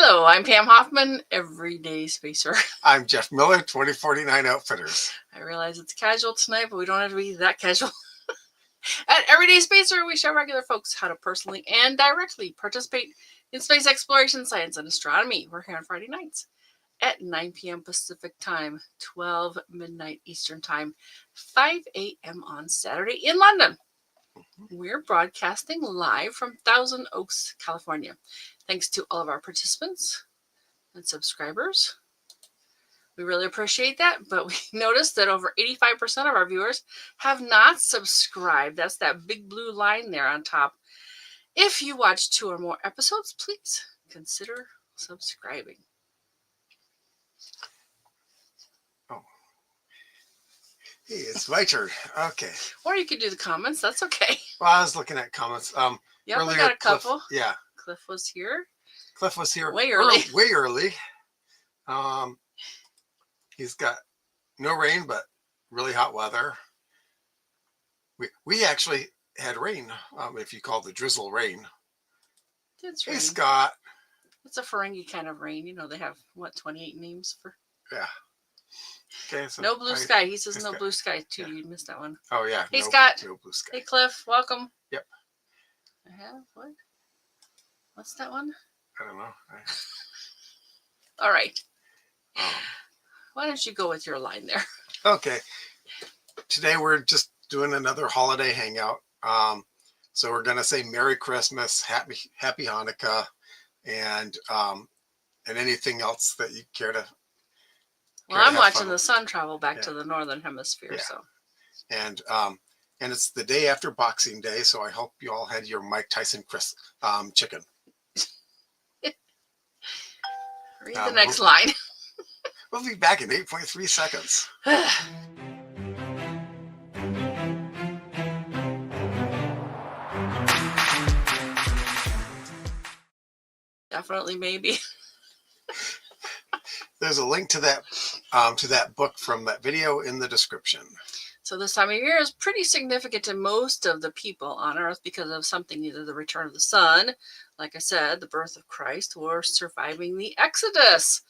Hello, I'm Pam Hoffman, Everyday Spacer. I'm Jeff Miller, 2049 Outfitters. I realize it's casual tonight, but we don't have to be that casual. At Everyday Spacer, we show regular folks how to personally and directly participate in space exploration, science, and astronomy. We're here on Friday nights at 9 p.m. Pacific Time, 12 midnight Eastern Time, 5 a.m. on Saturday in London. We're broadcasting live from Thousand Oaks, California. Thanks to all of our participants and subscribers. We really appreciate that, but we noticed that over 85% of our viewers have not subscribed. That's that big blue line there on top. If you watch 2 or more episodes, please consider subscribing. Oh. Hey, it's my turn. Okay. Or you could do the comments. That's okay. Well, I was looking at comments. Yeah, we got a couple. Cliff was here. Cliff was here way early. Way early. He's got no rain, but really hot weather. We actually had rain, if you call the drizzle rain. It's Hey, rain. Scott. It's a Ferengi kind of rain. You know, they have, 28 names for... Yeah. Okay, so no blue sky. He says no blue sky, too. Yeah. You missed that one. Oh, yeah. Hey, Scott. No blue sky. Hey, Cliff. Welcome. Yep. I have what? What's that one? I don't know. All right. Why don't you go with your line there? Okay. Today we're just doing another holiday hangout. So we're gonna say Merry Christmas, Happy Hanukkah, and anything else that you care to. Well, I'm watching the sun travel back to the northern hemisphere. Yeah. So. And it's the day after Boxing Day, so I hope you all had your Mike Tyson chicken. Read the next line. We'll be back in 8.3 seconds. Definitely, maybe. There's a link to that book from that video in the description. So this time of year is pretty significant to most of the people on Earth because of something, either the return of the sun, like I said, the birth of Christ, or surviving the Exodus,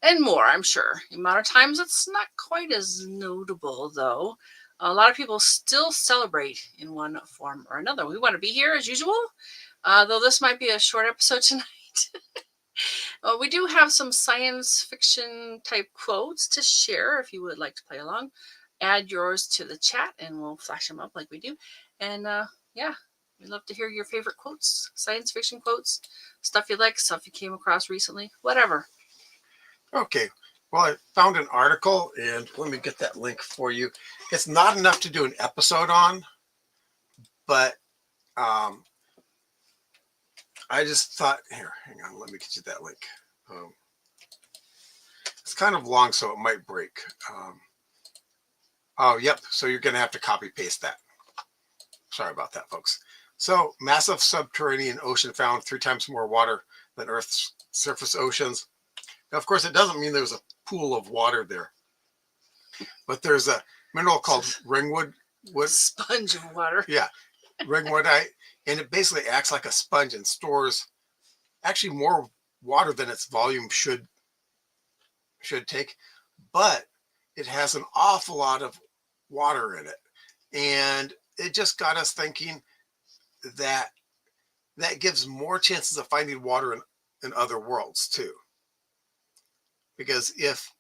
and more, I'm sure. The amount of times it's not quite as notable, though. A lot of people still celebrate in one form or another. We want to be here as usual, though this might be a short episode tonight. We do have some science fiction type quotes to share if you would like to play along. Add yours to the chat and we'll flash them up like we do. And yeah, we'd love to hear your favorite quotes, science fiction quotes, stuff you like, stuff you came across recently, whatever. Okay. Well, I found an article, and let me get that link for you. It's not enough to do an episode on, but I just thought, here, hang on, let me get you that link. It's kind of long, so it might break. Oh, yep. So you're going to have to copy paste that. Sorry about that, folks. So massive subterranean ocean found 3 times more water than Earth's surface oceans. Now, of course, it doesn't mean there's a pool of water there, but there's a mineral called ringwood. Sponge of water. Yeah, ringwoodite, and it basically acts like a sponge and stores actually more water than its volume should take, but it has an awful lot of water in it, and it just got us thinking that gives more chances of finding water in other worlds too. Because if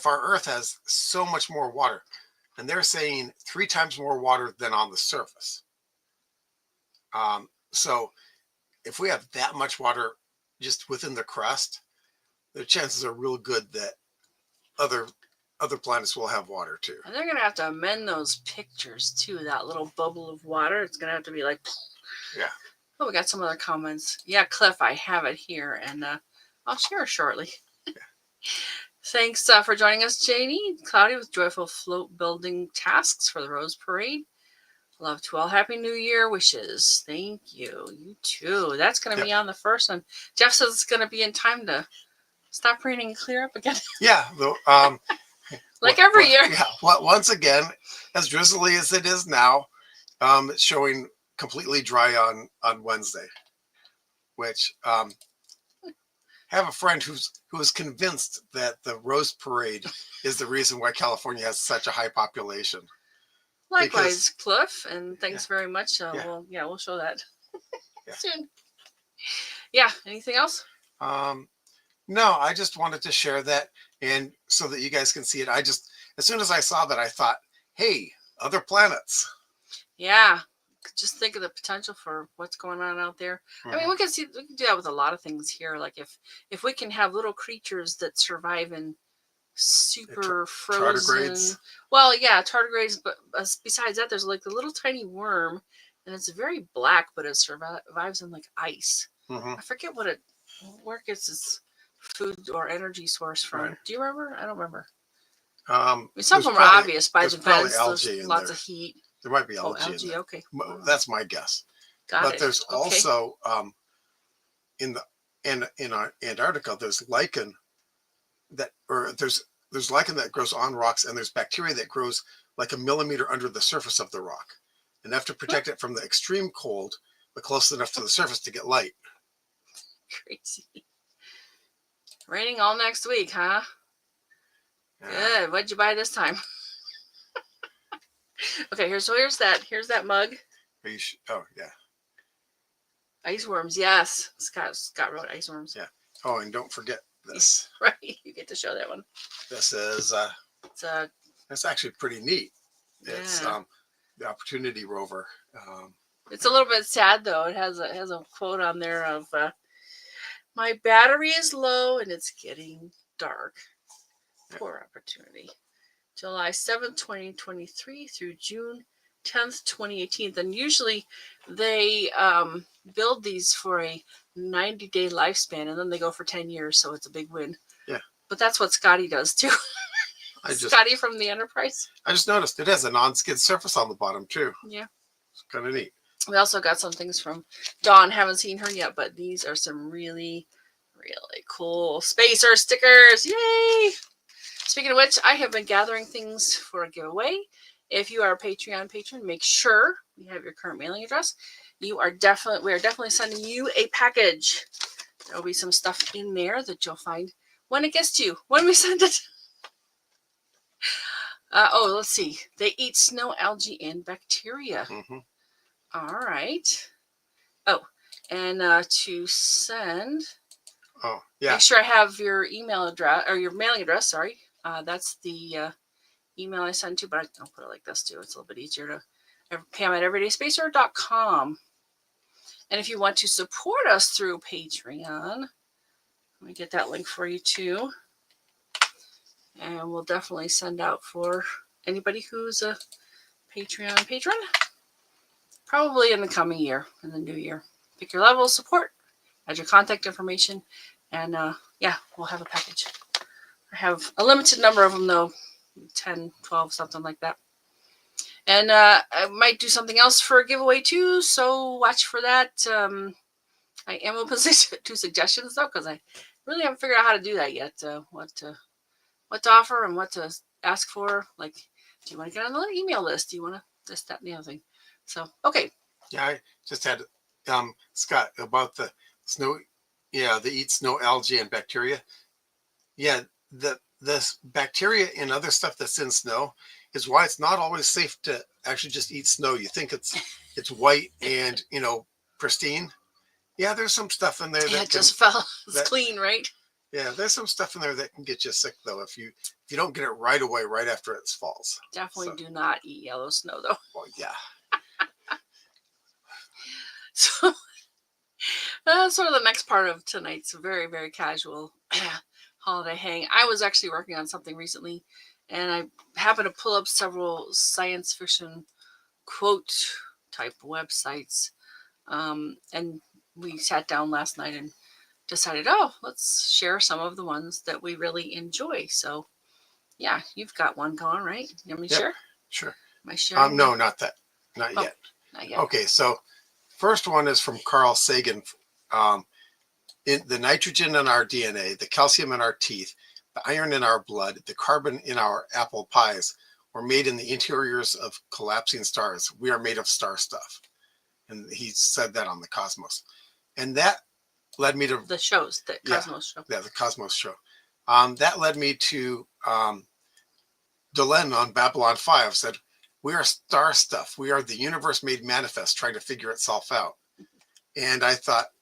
our Earth has so much more water, and they're saying 3 times more water than on the surface, so if we have that much water just within the crust, the chances are real good that other planets will have water too. And they're gonna have to amend those pictures too. That little bubble of water, it's gonna have to be like. Yeah. Oh, we got some other comments. Yeah, Cliff, I have it here, and I'll share it shortly. Yeah. Thanks for joining us, Janie. Cloudy with joyful float building tasks for the Rose Parade. Love to all. Happy New Year wishes. Thank you. You too. That's going to be on the first one. Jeff says it's going to be in time to stop raining and clear up again. Yeah. Like every year. Yeah. Once again, as drizzly as it is now, it's showing completely dry on Wednesday, which have a friend who is convinced that the Rose Parade is the reason why California has such a high population. Likewise, Cliff, and thanks Yeah. very much. Yeah. We'll show that Yeah. soon. Yeah. Anything else? No, I just wanted to share that, and so that you guys can see it. As soon as I saw that, I thought, hey, other planets. Yeah. Just think of the potential for what's going on out there. I mean, we can do that with a lot of things here. Like if we can have little creatures that survive in super frozen. Tardigrades. Well, yeah, tardigrades. But besides that, there's like the little tiny worm, and it's very black, but it survives in like ice. I forget where it gets its food or energy source from. Right. Do you remember? I don't remember. Some of them are obvious by the vents. Algae There's lots of heat. There might be algae. Algae. In there. Okay. That's my guess. Got it. There's also in Antarctica, there's lichen there's lichen that grows on rocks, and there's bacteria that grows like a millimeter under the surface of the rock, and they have to protect it from the extreme cold, but close enough to the surface to get light. Crazy. Raining all next week, huh? Good. What'd you buy this time? Okay, here's that mug. Are you oh yeah. Ice worms, yes. Scott wrote ice worms. Yeah. Oh, and don't forget this. Right, you get to show that one. This is it's actually pretty neat. Yeah. It's the Opportunity rover. It's a little bit sad though. It has a quote on there of my battery is low and it's getting dark. Poor Opportunity. July 7th, 2023 through June 10th, 2018. And usually they build these for a 90-day lifespan, and then they go for 10 years, so it's a big win. Yeah. But that's what Scotty does too. Scotty from the Enterprise. I just noticed it has a non-skid surface on the bottom too. Yeah. It's kind of neat. We also got some things from Dawn. Haven't seen her yet, but these are some really, really cool spacer stickers. Yay! Speaking of which, I have been gathering things for a giveaway. If you are a Patreon patron, make sure we have your current mailing address. We are definitely sending you a package. There will be some stuff in there that you'll find when it gets to you, when we send it. Let's see. They eat snow, algae, and bacteria. All right. Oh, and to send. Oh, yeah. Make sure I have your email address or your mailing address. Sorry. That's the email I send to, but I'll put it like this too. It's a little bit easier to Pam at everydayspacer.com. And if you want to support us through Patreon, let me get that link for you too. And we'll definitely send out for anybody who's a Patreon patron. Probably in the coming year, in the new year. Pick your level of support, add your contact information, and we'll have a package. I have a limited number of them though, 10, 12, something like that. And I might do something else for a giveaway too, so watch for that. I am open to suggestions though, because I really haven't figured out how to do that yet. What to offer and what to ask for. Like, do you want to get on the email list? Do you want to this, that, and the other thing? So, okay. Yeah, I just had Scott about the snow. Yeah, they eat snow, algae, and bacteria. Yeah, this bacteria and other stuff that's in snow is why it's not always safe to actually just eat snow. You think it's white and pristine. Yeah, there's some stuff in there that just fell. It's clean, right? Yeah, there's some stuff in there that can get you sick though if you don't get it right away, right after it falls. Definitely do not eat yellow snow though. Well, yeah. So that's sort of the next part of tonight's very, very casual holiday hang. I was actually working on something recently, and I happened to pull up several science fiction quote type websites. And we sat down last night and decided, let's share some of the ones that we really enjoy. So, yeah, you've got one going, right? You want me to share? Sure. Am I sharing? No, not that. Not yet. Not yet. Okay, so first one is from Carl Sagan. In the nitrogen in our DNA, the calcium in our teeth, the iron in our blood, the carbon in our apple pies were made in the interiors of collapsing stars. We are made of star stuff. And he said that on the Cosmos. And that led me to The shows, the Yeah. Cosmos show. the Cosmos show. That led me to Delenn on Babylon 5 said, "We are star stuff. We are the universe made manifest, trying to figure itself out." And I thought,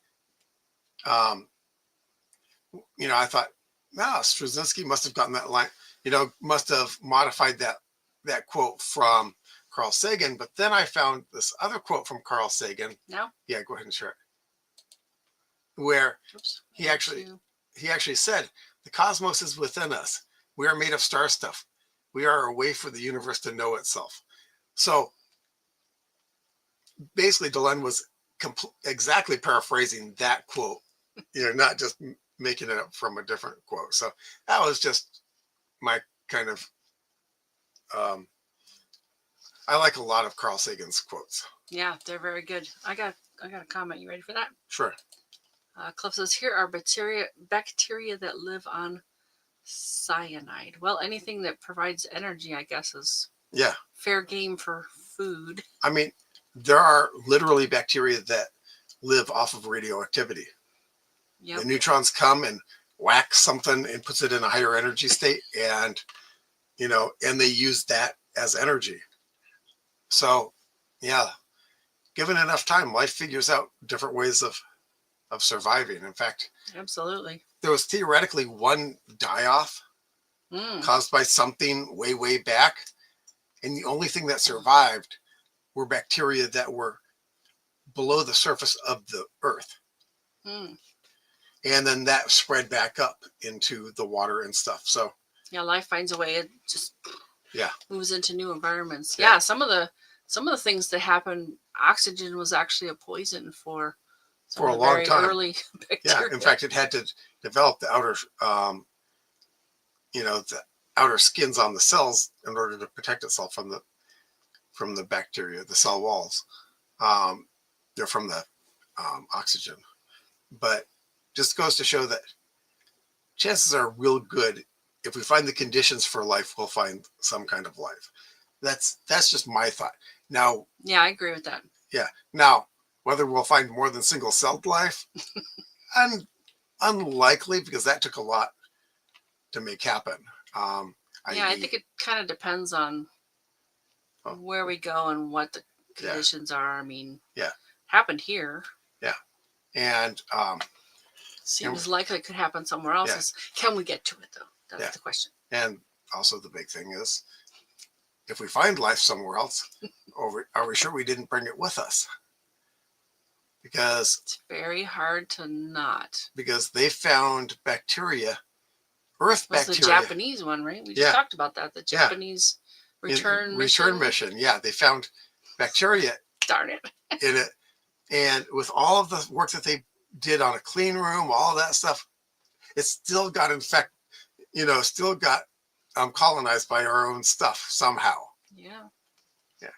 I thought, no, Straczynski must have gotten that line, must have modified that quote from Carl Sagan. But then I found this other quote from Carl Sagan. No? Yeah, go ahead and share it. Where Oops. he actually said, "The cosmos is within us. We are made of star stuff. We are a way for the universe to know itself." So basically, Delenn was exactly paraphrasing that quote, not just making it up from a different quote. So that was just my kind of. I like a lot of Carl Sagan's quotes. Yeah, they're very good. I got a comment. You ready for that? Sure. Cliff says, here are bacteria that live on cyanide. Well, anything that provides energy, I guess, is fair game for food. I mean, there are literally bacteria that live off of radioactivity. Yep. The neutrons come and whack something and puts it in a higher energy state, and and they use that as energy. So, yeah, given enough time, life figures out different ways of surviving. In fact, absolutely, there was theoretically one die-off caused by something way, way back, and the only thing that survived were bacteria that were below the surface of the earth. And then that spread back up into the water and stuff. So yeah, life finds a way. It just moves into new environments. Yeah. Some of the things that happened, oxygen was actually a poison for a long time. Early bacteria. Yeah, in fact, it had to develop the outer, the outer skins on the cells in order to protect itself from the bacteria, the cell walls. They're from the oxygen, but just goes to show that chances are real good. If we find the conditions for life, we'll find some kind of life. That's just my thought. Now, yeah, I agree with that. Yeah. Now, whether we'll find more than single-celled life, unlikely, because that took a lot to make happen. I think it kind of depends on where we go and what the conditions are. I mean, happened here. Yeah. And seems likely it could happen somewhere else. Yeah. Can we get to it, though? That's the question. And also the big thing is, if we find life somewhere else, are we sure we didn't bring it with us? Because it's very hard to not. Because they found bacteria, Earth bacteria. The Japanese one, right? We just talked about that. The Japanese return mission. Yeah, they found bacteria. Darn it. In it. And with all of the work that they did on a clean room, all of that stuff, it still got still got colonized by our own stuff somehow. Yeah. Yeah.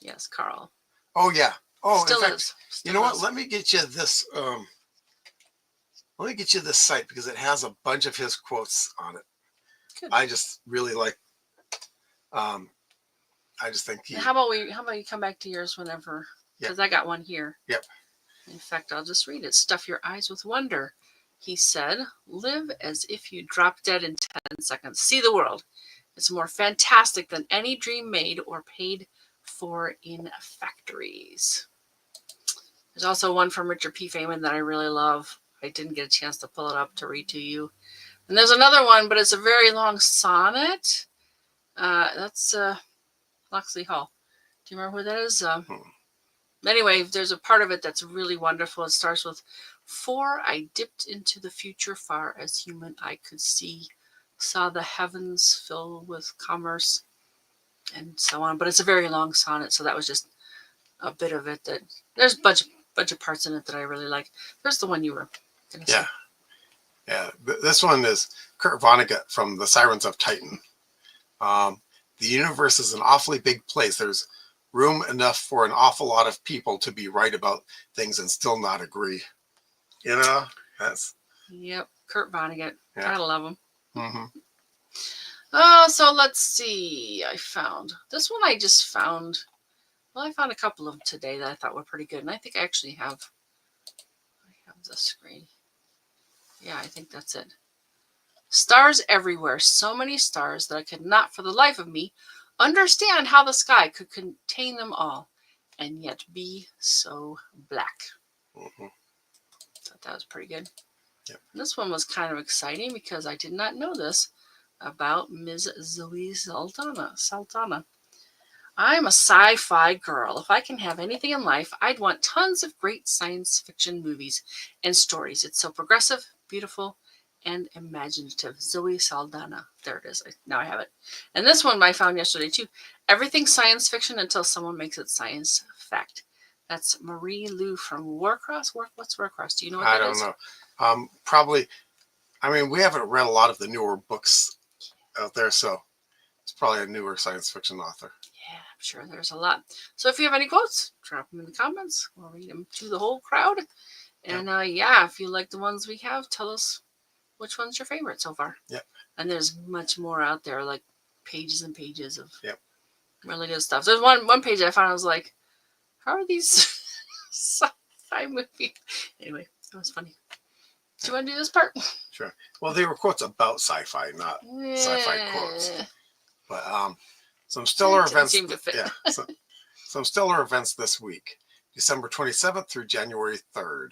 Yes, Carl. Oh yeah. Oh, still in fact, is. You know what? Let me get you this. Let me get you this site because it has a bunch of his quotes on it. Good. I just really like. I just think. How about you come back to yours whenever? Because I got one here. Yep. In fact, I'll just read it. Stuff your eyes with wonder. He said, "Live as if you dropped dead in 10 seconds. See the world. It's more fantastic than any dream made or paid for in factories." There's also one from Richard P. Feynman that I really love. I didn't get a chance to pull it up to read to you. And there's another one, but it's a very long sonnet. That's Loxley Hall. Do you remember who that is? Anyway, there's a part of it that's really wonderful. It starts with, "For I dipped into the future far as human eye could see, saw the heavens fill with commerce," and so on. But it's a very long sonnet, so that was just a bit of it. That there's a bunch of parts in it that I really like. There's the one you were going to say. Yeah. This one is Kurt Vonnegut from The Sirens of Titan. The universe is an awfully big place. There's room enough for an awful lot of people to be right about things and still not agree. That's. Yep, Kurt Vonnegut. Yeah. I love him. Mm-hmm. So let's see. I found this one. I found a couple of them today that I thought were pretty good, and I think I actually have the screen. Yeah, I think that's it. Stars everywhere, so many stars that I could not for the life of me understand how the sky could contain them all and yet be so black. Mm-hmm. Thought that was pretty good. Yep. This one was kind of exciting because I did not know this about Ms. Zoe Saldana. I'm a sci-fi girl. If I can have anything in life, I'd want tons of great science fiction movies and stories. It's so progressive, beautiful, and imaginative. Zoe Saldana. There it is. Now I have it. And this one I found yesterday too. Everything's science fiction until someone makes it science fact. That's Marie Lou from Warcross. What's Warcross? Do you know what that is? I don't know. Probably. I mean, we haven't read a lot of the newer books out there, so it's probably a newer science fiction author. Yeah, I'm sure there's a lot. So if you have any quotes, drop them in the comments. We'll read them to the whole crowd. And yeah, if you like the ones we have, tell us which one's your favorite so far. Yep. And there's much more out there, like pages and pages of really good stuff. There's one page I found. I was like, how are these sci-fi movies? Anyway, it was funny. Do you want to do this part? Sure. Well, they were quotes about sci-fi, not sci-fi quotes. But some stellar events. Seem to fit. Yeah. Some stellar events this week. December 27th through January 3rd.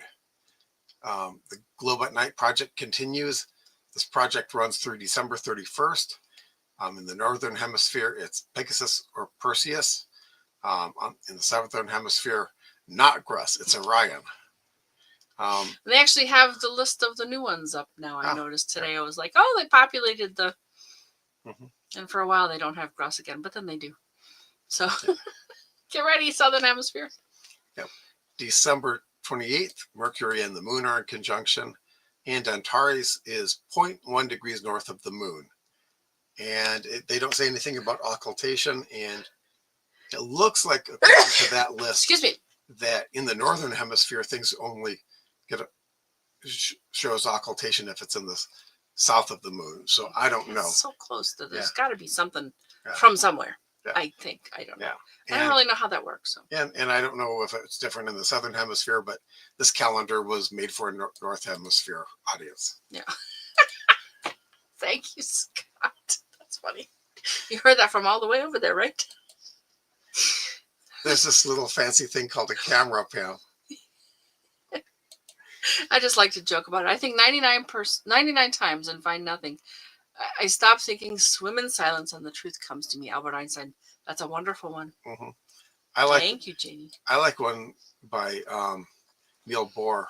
The Globe at Night project continues. This project runs through December 31st. In the Northern Hemisphere, it's Pegasus or Perseus. In the Southern Hemisphere, not Grus, it's Orion. They actually have the list of the new ones up now. I noticed today. I was like, oh, they populated the... Mm-hmm. And for a while, they don't have Grus again, but then they do. So get ready, Southern Hemisphere. Yep. December 28th, Mercury and the Moon are in conjunction, and Antares is 0.1 degrees north of the Moon. And they don't say anything about occultation, and it looks like, according to that list, excuse me, that in the Northern Hemisphere, things only shows occultation if it's in the south of the Moon. So I don't know. So close to there's got to be something from somewhere. Yeah. I think. I don't know. Yeah. I don't really know how that works. So. And I don't know if it's different in the Southern Hemisphere, but this calendar was made for a North Hemisphere audience. Yeah. Thank you, Scott. That's funny. You heard that from all the way over there, right? There's this little fancy thing called a camera, Pam. I just like to joke about it. I think 99 times and find nothing. I stop thinking, swim in silence, and the truth comes to me. Albert Einstein. That's a wonderful one. Mm-hmm. Thank you, Janie. I like one by Niels Bohr.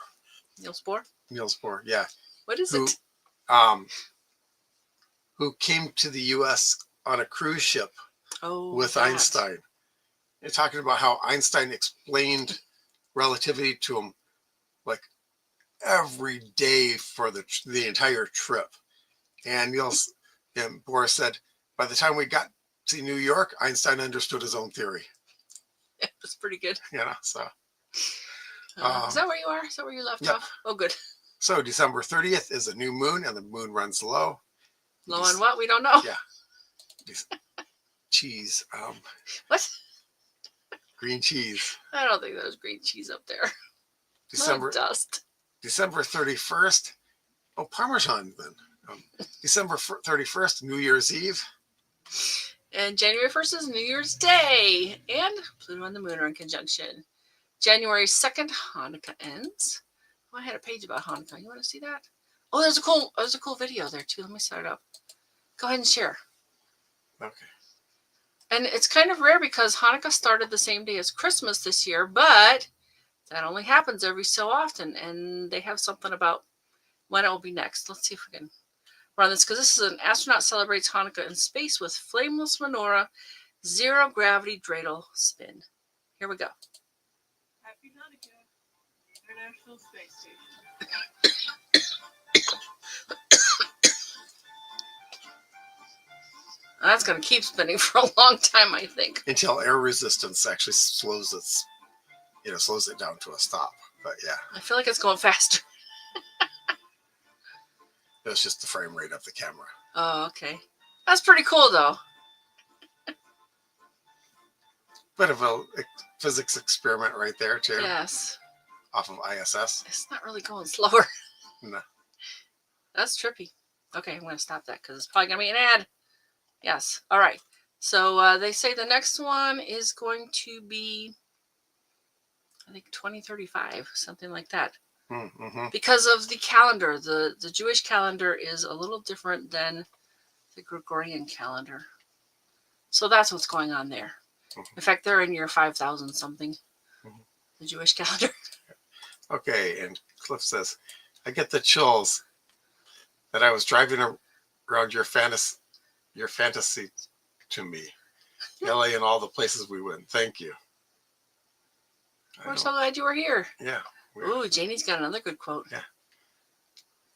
Niels Bohr? Niels Bohr, yeah. What is it? Who came to the U.S. on a cruise ship with Einstein. You're talking about how Einstein explained relativity to him like every day for the entire trip. And Niels and Bohr said, by the time we got to New York, Einstein understood his own theory. It was pretty good. Yeah, so. Is that where you are? Is that where you left off? Oh, good. So December 30th is a new moon, and the moon runs low. Low on what? We don't know. Yeah. Cheese. What? Green cheese. I don't think there's green cheese up there. Dust. December 31st. Oh, Parmesan then. December 31st, New Year's Eve. And January 1st is New Year's Day. And Pluto and the Moon are in conjunction. January 2nd, Hanukkah ends. Oh, I had a page about Hanukkah. You want to see that? Oh, there's a cool video there too. Let me start up. Go ahead and share. Okay. And it's kind of rare because Hanukkah started the same day as Christmas this year, but that only happens every so often. And they have something about when it will be next. Let's see if we can run this, because this is an astronaut celebrates Hanukkah in space with flameless menorah, zero gravity dreidel spin. Here we go. Happy Hanukkah, International Space Station. That's going to keep spinning for a long time, I think. Until air resistance actually slows it down to a stop. But yeah. I feel like it's going faster. It's just the frame rate of the camera. Oh, okay. That's pretty cool, though. Bit of a physics experiment right there, too. Yes. Off of ISS. It's not really going slower. No. That's trippy. Okay, I'm going to stop that because it's probably going to be an ad. Yes. All right. So they say the next one is going to be, I think, 2035, something like that. Mm-hmm. Because of the calendar. The Jewish calendar is a little different than the Gregorian calendar. So that's what's going on there. In fact, they're in year 5,000 something, the Jewish calendar. Okay, and Cliff says, I get the chills that I was driving around your fantasy to me. LA and all the places we went. Thank you. We're so glad you were here. Yeah. Ooh, Janie's got another good quote. Yeah.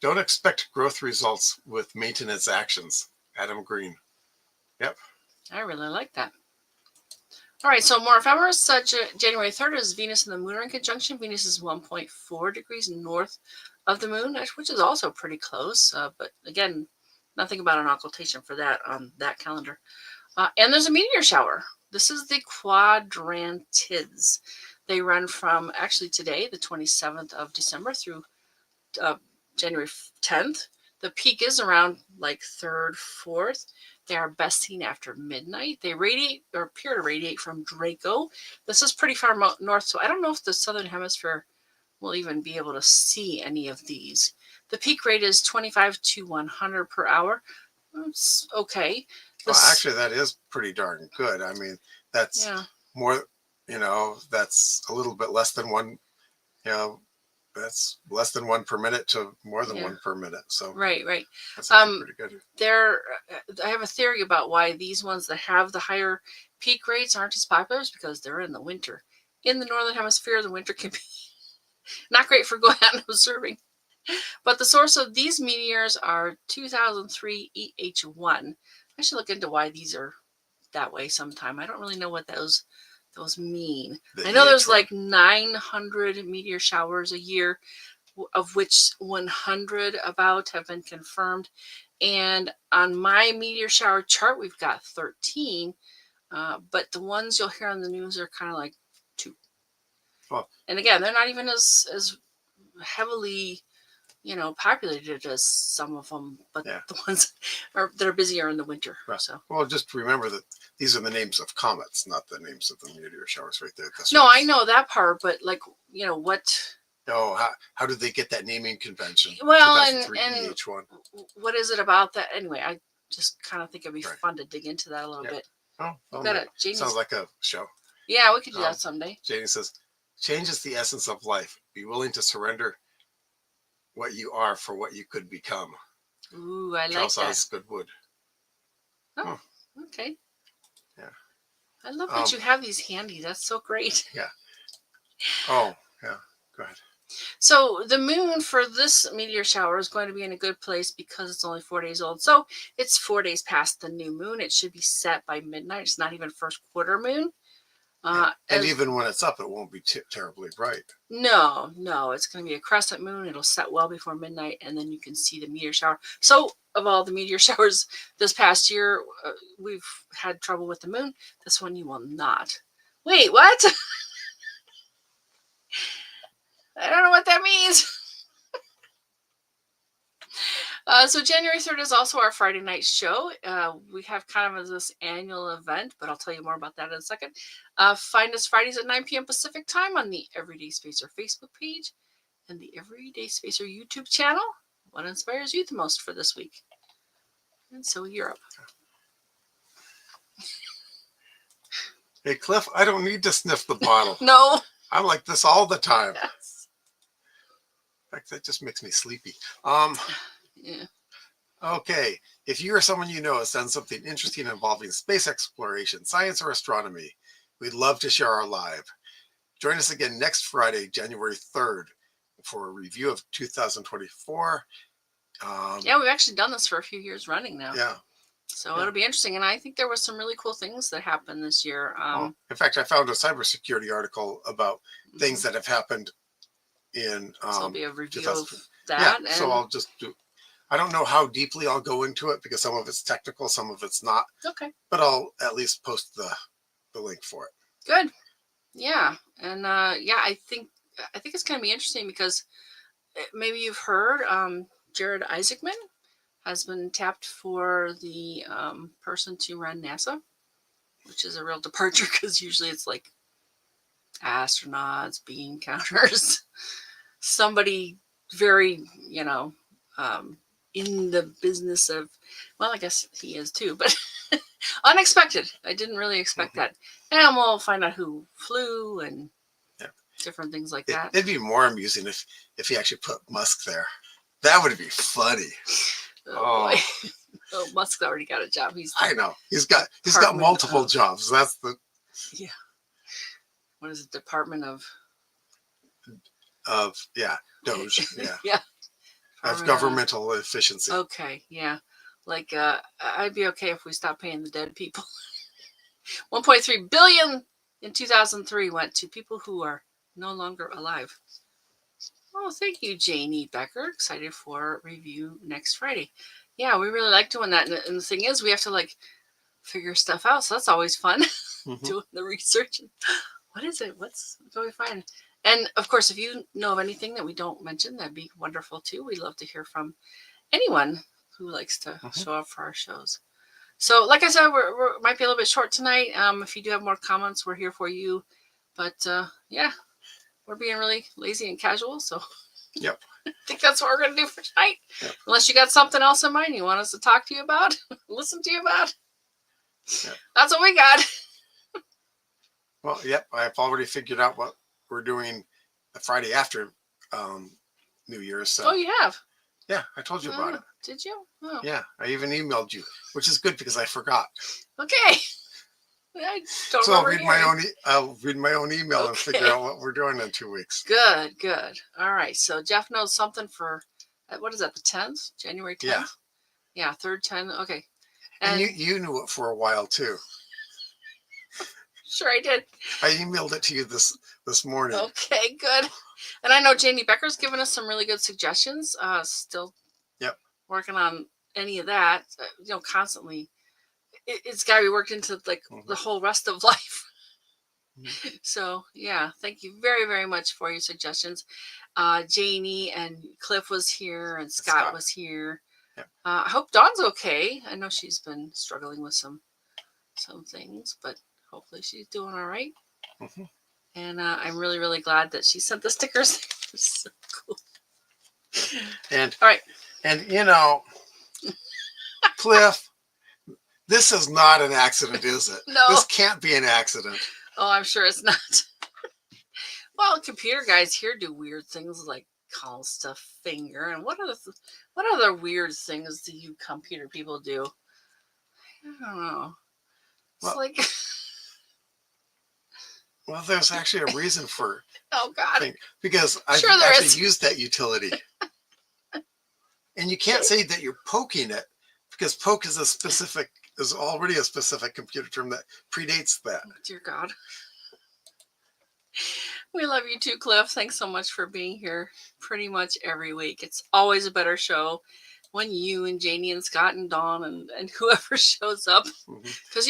Don't expect growth results with maintenance actions. Adam Green. Yep. I really like that. All right, so more ephemeris. January 3rd is Venus and the Moon are in conjunction. Venus is 1.4 degrees north of the Moon, which is also pretty close. But again, nothing about an occultation for that on that calendar. And there's a meteor shower. This is the quadrantids. They run from actually today, the 27th of December, through January 10th. The peak is around like 3rd, 4th. They are best seen after midnight. They radiate or appear to radiate from Draco. This is pretty far north, so I don't know if the southern hemisphere will even be able to see any of these. The peak rate is 25 to 100 per hour. It's okay. Well, actually, that is pretty darn good. I mean, that's more, that's a little bit less than one, that's less than 1 per minute to more than 1 per minute. So right. That's pretty good. I have a theory about why these ones that have the higher peak rates aren't as popular is because they're in the winter. In the northern hemisphere, the winter can be not great for going out and observing. But the source of these meteors are 2003 EH1. I should look into why these are that way sometime. I don't really know what those mean. I know there's like 900 meteor showers a year, of which 100 about have been confirmed. And on my meteor shower chart, we've got 13. But the ones you'll hear on the news are kind of like 2. Well, and again, they're not even as heavily populated as some of them, but the ones that are busier in the winter. Right. So, well, just remember that these are the names of comets, not the names of the meteor showers right there. No, I know that part, but like, what? Oh, how did they get that naming convention? Well, and EH1. What is it about that? Anyway, I just kind of think it'd be fun to dig into that a little bit. Oh, sounds like a show. Yeah, we could do that someday. Janie says, change is the essence of life. Be willing to surrender what you are for what you could become. Ooh, I Charles like that. Osgood Wood. Oh, okay. Yeah. I love that you have these handy. That's so great. Yeah. Oh, yeah. Go ahead. So the moon for this meteor shower is going to be in a good place because it's only 4 days old. So it's 4 days past the new moon. It should be set by midnight. It's not even first quarter moon. And even when it's up, it won't be terribly bright. No, it's going to be a crescent moon. It'll set well before midnight, and then you can see the meteor shower. So of all the meteor showers this past year, we've had trouble with the moon. This one you will not. Wait, what? I don't know what that means. So January 3rd is also our Friday night show. We have kind of this annual event, but I'll tell you more about that in a second. Find us Fridays at 9 p.m. Pacific time on the Everyday Spacer Facebook page and the Everyday Spacer YouTube channel. What inspires you the most for this week? And so Europe. Hey, Cliff, I don't need to sniff the bottle. No. I'm like this all the time. Yes. In fact, that just makes me sleepy. Yeah. Okay. If you or someone you know has done something interesting involving space exploration, science, or astronomy, we'd love to share our live. Join us again next Friday, January 3rd, for a review of 2024. Yeah, we've actually done this for a few years running now. Yeah. So it'll be interesting. And I think there was some really cool things that happened this year. In fact, I found a cybersecurity article about things that have happened in so it'll be a review of that. Yeah, so I'll just do. I don't know how deeply I'll go into it because some of it's technical, some of it's not. Okay. But I'll at least post the link for it. Good. Yeah. And I think it's going to be interesting because maybe you've heard Jared Isaacman has been tapped for the person to run NASA, which is a real departure because usually it's like astronauts, bean counters, somebody very, in the business of, well, I guess he is too, but unexpected. I didn't really expect that. And we'll find out who flew and different things like that. It'd be more amusing if he actually put Musk there. That would be funny. Oh boy. Oh, Musk's already got a job. I know. He's got multiple jobs. That's the what is it? Department of Doge. Yeah. yeah. Of governmental efficiency. Okay, yeah. Like I'd be okay if we stopped paying the dead people. 1.3 billion in 2003 went to people who are no longer alive. Oh, thank you, Janie Becker. Excited for review next Friday. Yeah, we really like doing that. And the thing is, we have to like figure stuff out. So that's always fun, doing the research. What is it? What do we find? And of course, if you know of anything that we don't mention, that'd be wonderful too. We'd love to hear from anyone who likes to show up for our shows. So, like I said, we might be a little bit short tonight. If you do have more comments, we're here for you. But yeah, we're being really lazy and casual. So, yep. I think that's what we're going to do for tonight. Yep. Unless you got something else in mind you want us to talk to you about, listen to you about. Yep. That's what we got. Well, yep. I've already figured out what we're doing the Friday after New Year's. So. Oh, you have? Yeah, I told you about it. Did you? Oh. Yeah, I even emailed you, which is good because I forgot. Okay. I don't so I'll read my own email and figure out what we're doing in 2 weeks. Good. All right. So Jeff knows something for what is that? The 10th, January 10th. Yeah, third 10. Okay. And you knew it for a while too. Sure, I did. I emailed it to you this morning. Okay, good. And I know Janie Becker's given us some really good suggestions. Still working on any of that. Constantly. It's got to be worked into like the whole rest of life. So yeah, thank you very, very much for your suggestions. Janie and Cliff was here and Scott was here. Yep. I hope Dawn's okay. I know she's been struggling with some things, but hopefully she's doing all right. And I'm really, really glad that she sent the stickers. It's so cool. And all right. And Cliff, this is not an accident, is it? No. This can't be an accident. Oh, I'm sure it's not. Well, computer guys here do weird things like call stuff finger. And what other weird things do you computer people do? I don't know. It's like... Well, there's actually a reason for... Oh, God. Because I've actually used that utility. And you can't say that you're poking it because poke is already a specific computer term that predates that. Oh, dear God. We love you too, Cliff. Thanks so much for being here pretty much every week. It's always a better show when you and Janie and Scott and Dawn and whoever shows up. Because,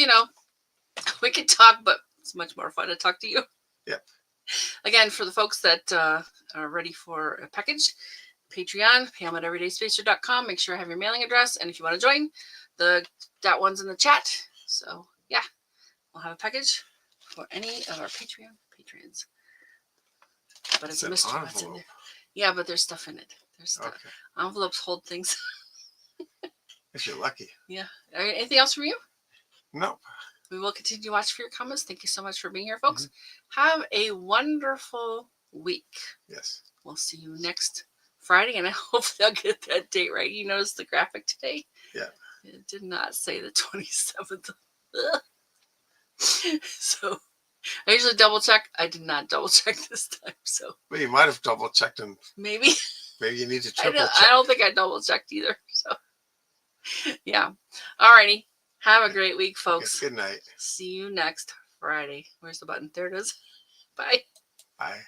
we can talk, but it's much more fun to talk to you. Yeah. Again, for the folks that are ready for a package, Patreon, pam@everydayspacer.com. Make sure I have your mailing address. And if you want to join, that one's in the chat. So, yeah, we'll have a package for any of our Patreon patrons. But it's a mystery what's in there. Yeah, but there's stuff in it. There's stuff. Okay. Envelopes hold things. If you're lucky. Yeah. Anything else from you? No. We will continue to watch for your comments. Thank you so much for being here, folks. Have a wonderful week. Yes. We'll see you next Friday, and I hope I'll get that date right. You noticed the graphic today? Yeah. It did not say the 27th. So I usually double check. I did not double check this time. So. Well, you might have double checked and maybe you need to triple check. I don't think I double checked either. So yeah. All righty. Have a great week, folks. Good night. See you next Friday. Where's the button? There it is. Bye. Bye.